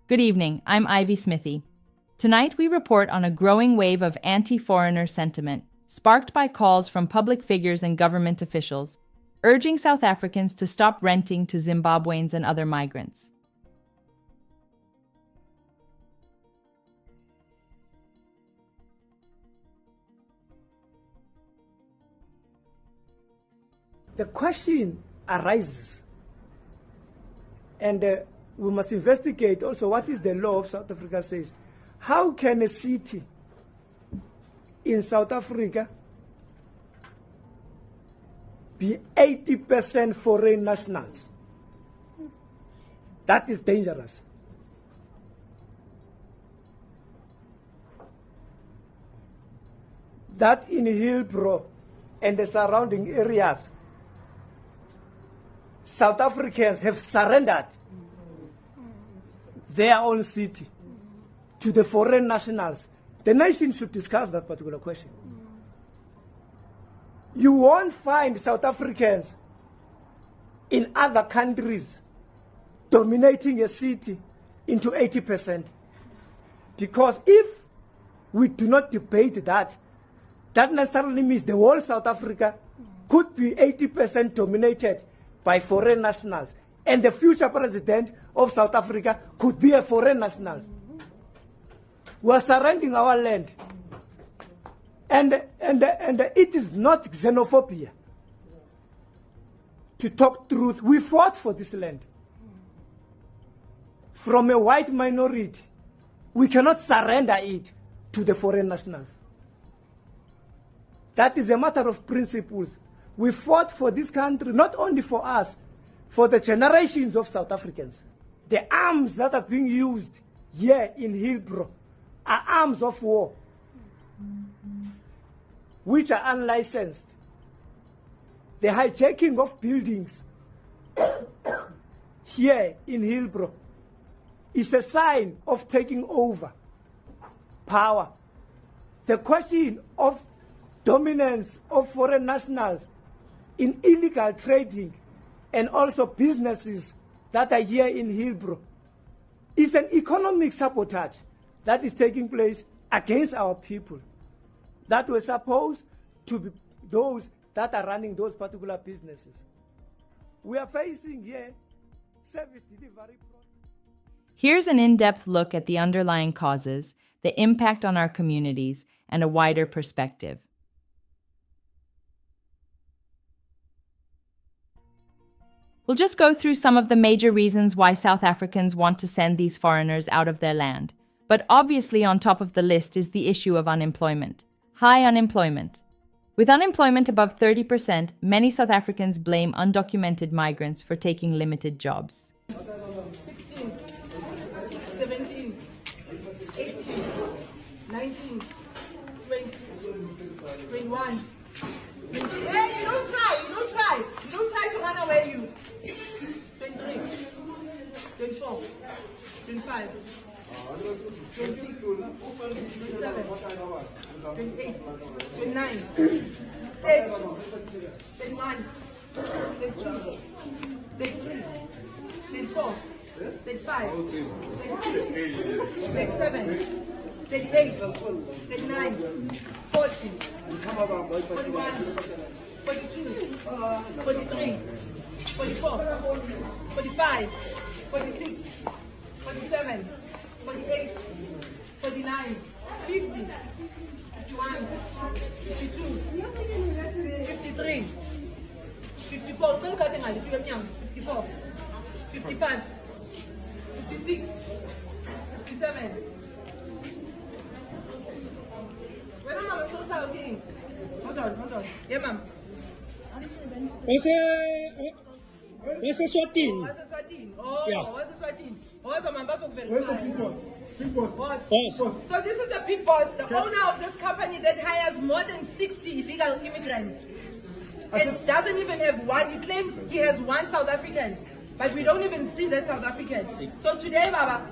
Good evening, I'm Ivy Smithy. Tonight we report on a growing wave of anti-foreigner sentiment, sparked by calls from public figures and government officials, urging South Africans to stop renting to Zimbabweans and other migrants. The question arises, and we must investigate also what is the law of South Africa says. How can a city in South Africa be 80% foreign nationals? That is dangerous. That in Hillbrow and the surrounding areas, South Africans have surrendered their own city to the foreign nationals. The nation should discuss that particular question. You won't find South Africans in other countries dominating a city into 80%. Because if we do not debate that, that necessarily means the whole South Africa could be 80% dominated by foreign nationals. And the future president of South Africa could be a foreign national. We are surrendering our land. And it is not xenophobia. To talk truth, we fought for this land. From a white minority, we cannot surrender it to the foreign nationals. That is a matter of principles. We fought for this country, not only for us, for the generations of South Africans. The arms that are being used here in Hillbrow are arms of war, which are unlicensed. The hijacking of buildings here in Hillbrow is a sign of taking over power. The question of dominance of foreign nationals in illegal trading and also businesses that are here in Hillbrow is an economic sabotage that is taking place against our people that were supposed to be those that are running those particular businesses. We are facing here service delivery. Here's an in-depth look at the underlying causes, the impact on our communities, and a wider perspective. We'll just go through some of the major reasons why South Africans want to send these foreigners out of their land. But obviously on top of the list is the issue of unemployment. High unemployment. With unemployment above 30%, many South Africans blame undocumented migrants for taking limited jobs. 16, 17, 18, 19, 20, 21. Hey, you don't try to run away, you. 23, 24, 25, 26, 27, 28, 29, 30, 31, 32, 33, 34, 35, 36, 37, 38, 39, 40, 41, 42, 43, 44, 45, 46, 47, 48, 49, 50, 51, 52, 53, 54, 54, 55, 56, 57. When am I supposed to be? Hold on. Yeah, ma'am. What's Swatini? Oh, yeah. What's Swatini? Where's the big boss? Big boss. So this is the big boss, the owner of this company that hires more than 60 illegal immigrants. It doesn't even have one. He claims he has one South African, but we don't even see that South African. So today, Baba,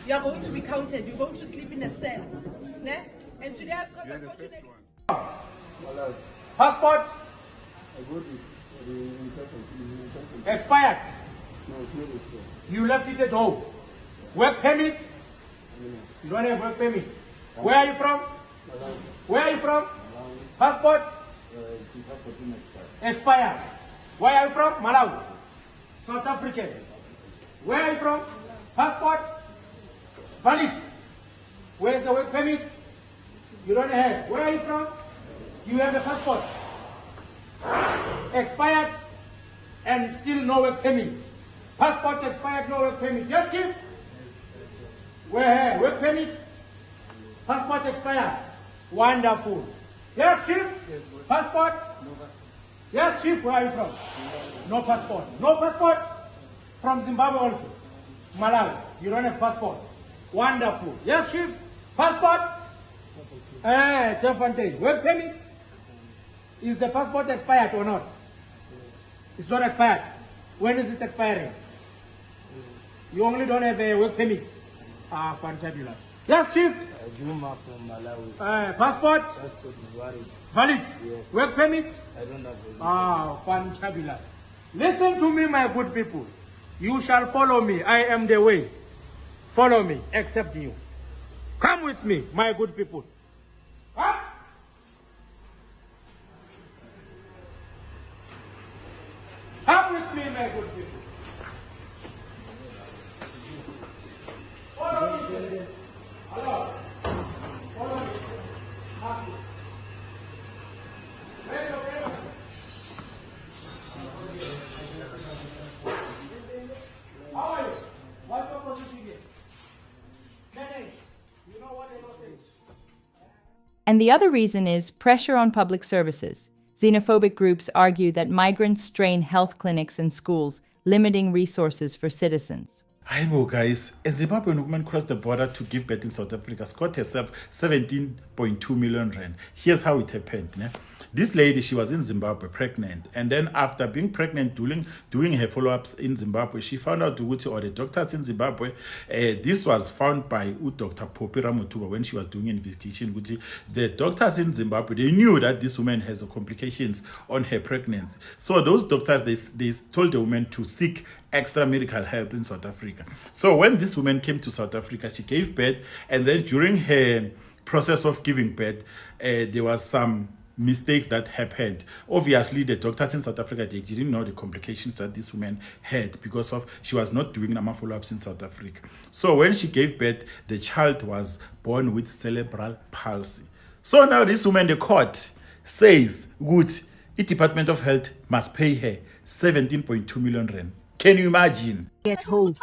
you are going to be counted. You're going to sleep in a cell. Ne? And today, passport expired. You left it at home. Work permit? You don't have work permit. Where are you from? Where are you from? Passport? Expired. Where are you from? Malawi. South African. Where are you from? Passport? Valid. Where's the work permit? You don't have. Where are you from? You have a passport. Expired and still no work permit. Passport expired, no work permit. Yes, Chief? Where? Work permit? Passport expired. Wonderful. Yes, Chief? Passport? Yes, Chief, where are you from? No passport. No passport? From Zimbabwe also. Malawi. You don't have passport. Wonderful. Yes, Chief? Passport? Fontaine. Work permit? Is the passport expired or not? It's not expired. When is it expiring? You only don't have a work permit. Fantabulous. Yes, Chief? Juma from Malawi. Passport? Passport is valid. Valid? Yes. Work permit? I don't have a Fantabulous. Listen to me, my good people. You shall follow me. I am the way. Follow me, except you. Come with me, my good people. Come. Come with me, my good people. Follow me. Hello. Follow me. Where's your paper? How are you? What's your position here? You know what they don't say. And the other reason is pressure on public services. Xenophobic groups argue that migrants strain health clinics and schools, limiting resources for citizens. Hi, guys. A Zimbabwean woman crossed the border to give birth in South Africa, scored herself 17.2 million rand. Here's how it happened. Ne? This lady, she was in Zimbabwe pregnant, and then after being pregnant, doing her follow-ups in Zimbabwe, she found out or the doctors in Zimbabwe, this was found by Dr. Poppy Ramotuba when she was doing an investigation. The doctors in Zimbabwe, they knew that this woman has complications on her pregnancy. So those doctors, they told the woman to seek extra medical help in South Africa. So when this woman came to South Africa, she gave birth, and then during her process of giving birth, there was some mistakes that happened. Obviously, the doctors in South Africa, they didn't know the complications that this woman had because of she was not doing normal follow-ups in South Africa. So when she gave birth, the child was born with cerebral palsy. So now this woman, the court says, good, the Department of Health must pay her 17.2 million rand. Can you imagine? Get home,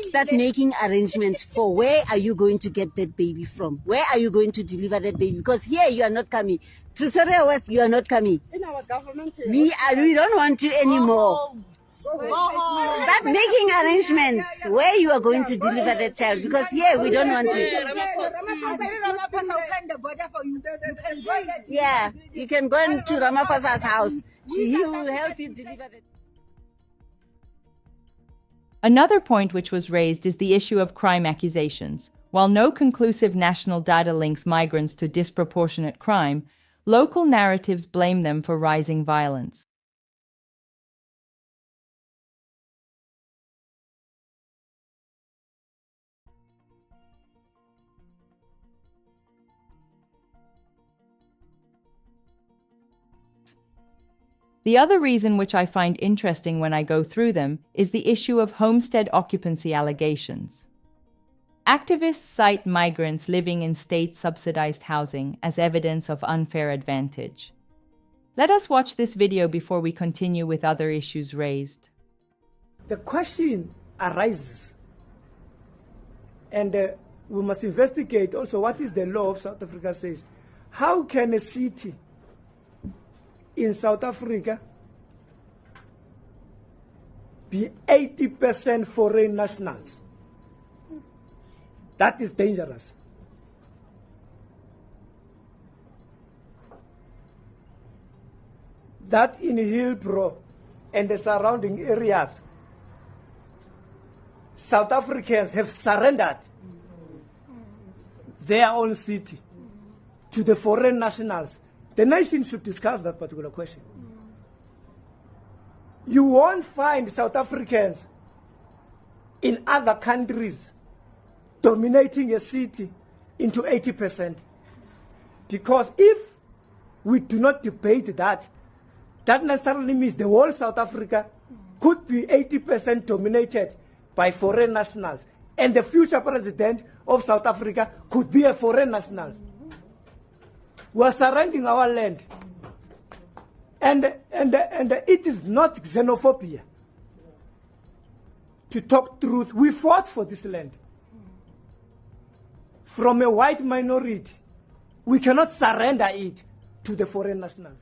start making arrangements for where are you going to get that baby from? Where are you going to deliver that baby? Because here you are not coming. Pretoria West, you are not coming. In our government, We don't want you anymore. Start making arrangements where you are going to deliver that child. Because here we don't want you. Yeah, you can go into Ramaphosa's house. He will help you deliver that. Another point which was raised is the issue of crime accusations. While no conclusive national data links migrants to disproportionate crime, local narratives blame them for rising violence. The other reason which I find interesting when I go through them is the issue of homestead occupancy allegations. Activists cite migrants living in state-subsidized housing as evidence of unfair advantage. Let us watch this video before we continue with other issues raised. The question arises, and we must investigate also what is the law of South Africa says. How can a city in South Africa be 80% foreign nationals? That is dangerous. That in Hillbrow and the surrounding areas, South Africans have surrendered their own city to the foreign nationals. The nation should discuss that particular question. You won't find South Africans in other countries dominating a city into 80%. Because if we do not debate that, that necessarily means the whole South Africa could be 80% dominated by foreign nationals. And the future president of South Africa could be a foreign national. We are surrendering our land. And it is not xenophobia. To talk truth, we fought for this land. From a white minority, we cannot surrender it to the foreign nationals.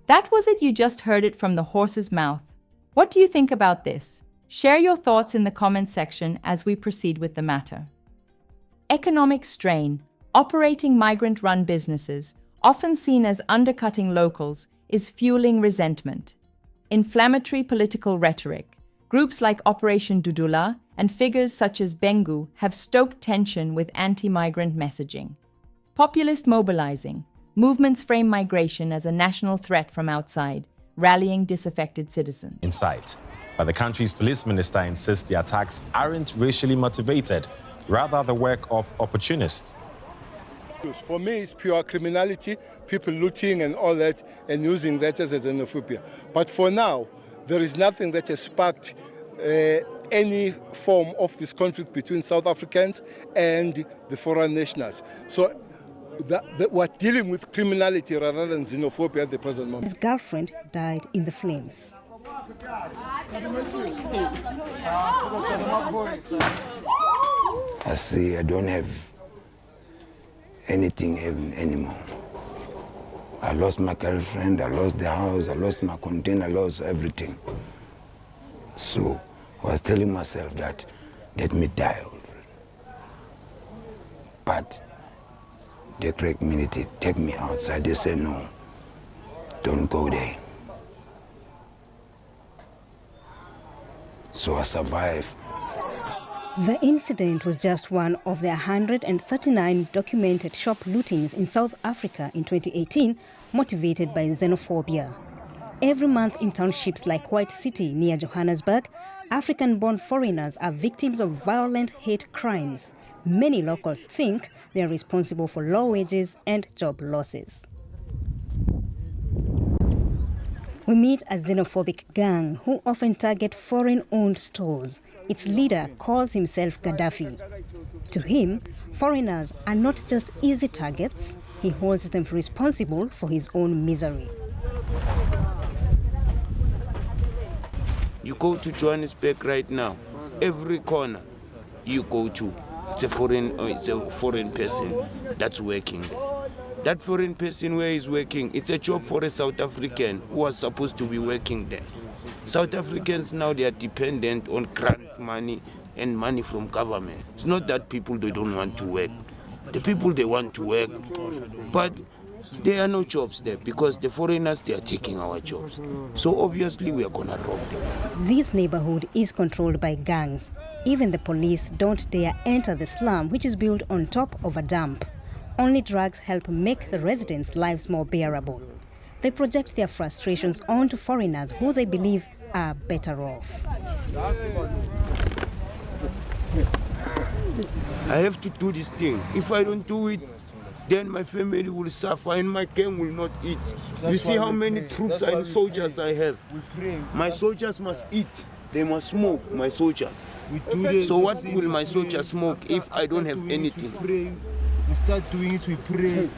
That was it, you just heard it from the horse's mouth. What do you think about this? Share your thoughts in the comment section as we proceed with the matter. Economic strain, operating migrant-run businesses, often seen as undercutting locals, is fueling resentment. Inflammatory political rhetoric, groups like Operation Dudula and figures such as Bengu have stoked tension with anti-migrant messaging. Populist mobilizing, movements frame migration as a national threat from outside, rallying disaffected citizens. Inside. But the country's police minister insists the attacks aren't racially motivated, rather the work of opportunists. For me, it's pure criminality, people looting and all that, and using that as a xenophobia. But for now, there is nothing that has sparked any form of this conflict between South Africans and the foreign nationals. So we're dealing with criminality rather than xenophobia at the present moment. His girlfriend died in the flames. I see I don't have anything anymore. I lost my girlfriend, I lost the house, I lost my container, I lost everything. So I was telling myself that let me die already. But the Greek community take me outside. They say no, don't go there. So I survived. The incident was just one of the 139 documented shop lootings in South Africa in 2018, motivated by xenophobia. Every month in townships like White City near Johannesburg, African-born foreigners are victims of violent hate crimes. Many locals think they are responsible for low wages and job losses. We meet a xenophobic gang who often target foreign-owned stores. Its leader calls himself Gaddafi. To him, foreigners are not just easy targets. He holds them responsible for his own misery. You go to Johannesburg right now, every corner you go to, it's a foreign person that's working there. That foreign person where he's working, it's a job for a South African who was supposed to be working there. South Africans now, they are dependent on grant money and money from government. It's not that people, they don't want to work. The people, they want to work, but there are no jobs there because the foreigners, they are taking our jobs. So obviously we are going to rob them. This neighborhood is controlled by gangs. Even the police don't dare enter the slum, which is built on top of a dump. Only drugs help make the residents' lives more bearable. They project their frustrations onto foreigners who they believe are better off. I have to do this thing. If I don't do it, then my family will suffer and my gang will not eat. You see how many troops and soldiers I have? My soldiers must eat. They must smoke, my soldiers. So what will my soldiers smoke if I don't have anything? We start doing it, we pray.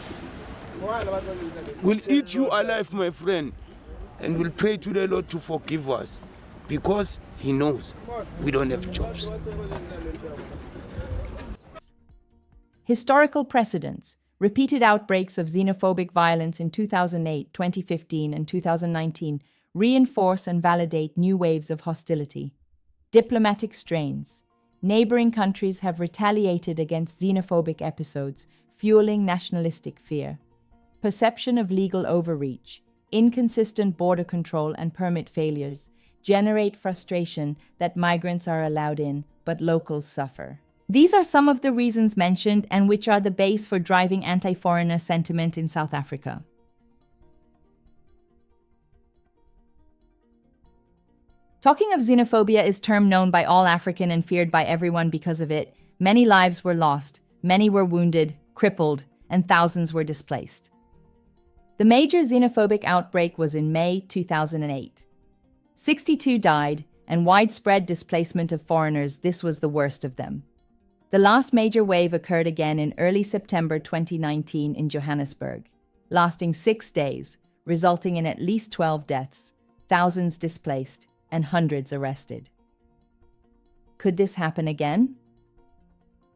We'll eat you alive, my friend, and we'll pray to the Lord to forgive us because He knows we don't have jobs. Historical precedents, repeated outbreaks of xenophobic violence in 2008, 2015, and 2019 reinforce and validate new waves of hostility. Diplomatic strains. Neighboring countries have retaliated against xenophobic episodes, fueling nationalistic fear. Perception of legal overreach, inconsistent border control and permit failures generate frustration that migrants are allowed in, but locals suffer. These are some of the reasons mentioned and which are the base for driving anti-foreigner sentiment in South Africa. Talking of xenophobia is a term known by all African and feared by everyone because of it. Many lives were lost, many were wounded, crippled, and thousands were displaced. The major xenophobic outbreak was in May 2008. 62 died, and widespread displacement of foreigners, this was the worst of them. The last major wave occurred again in early September 2019 in Johannesburg, lasting 6 days, resulting in at least 12 deaths, thousands displaced, and hundreds arrested. Could this happen again?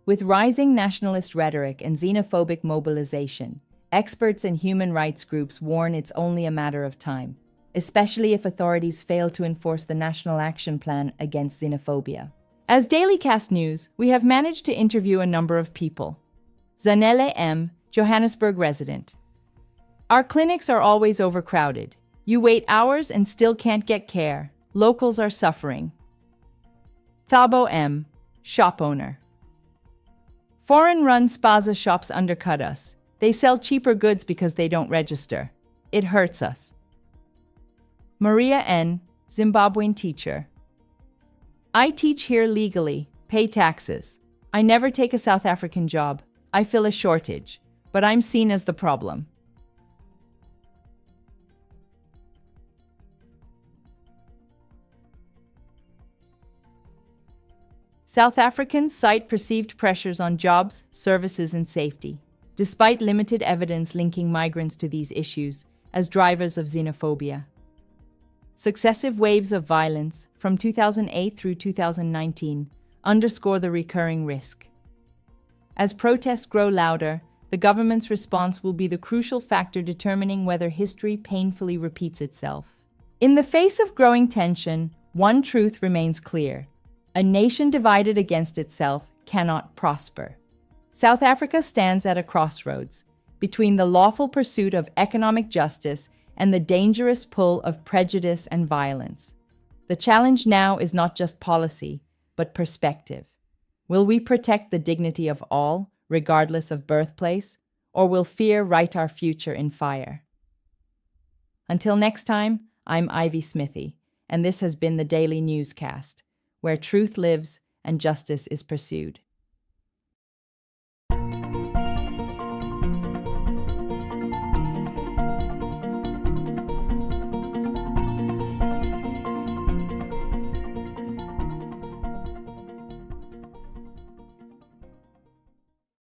With rising nationalist rhetoric and xenophobic mobilization, experts and human rights groups warn it's only a matter of time, especially if authorities fail to enforce the National Action Plan against xenophobia. As Daily Cast News, we have managed to interview a number of people. Zanele M., Johannesburg resident. Our clinics are always overcrowded. You wait hours and still can't get care. Locals are suffering. Thabo M., shop owner. Foreign-run spaza shops undercut us. They sell cheaper goods because they don't register. It hurts us. Maria N., Zimbabwean teacher. I teach here legally, pay taxes. I never take a South African job. I fill a shortage, but I'm seen as the problem. South Africans cite perceived pressures on jobs, services, and safety, despite limited evidence linking migrants to these issues as drivers of xenophobia. Successive waves of violence, from 2008 through 2019, underscore the recurring risk. As protests grow louder, the government's response will be the crucial factor determining whether history painfully repeats itself. In the face of growing tension, one truth remains clear. A nation divided against itself cannot prosper. South Africa stands at a crossroads between the lawful pursuit of economic justice and the dangerous pull of prejudice and violence. The challenge now is not just policy, but perspective. Will we protect the dignity of all, regardless of birthplace, or will fear write our future in fire? Until next time, I'm Ivy Smithy, and this has been the Daily Newscast, where truth lives and justice is pursued.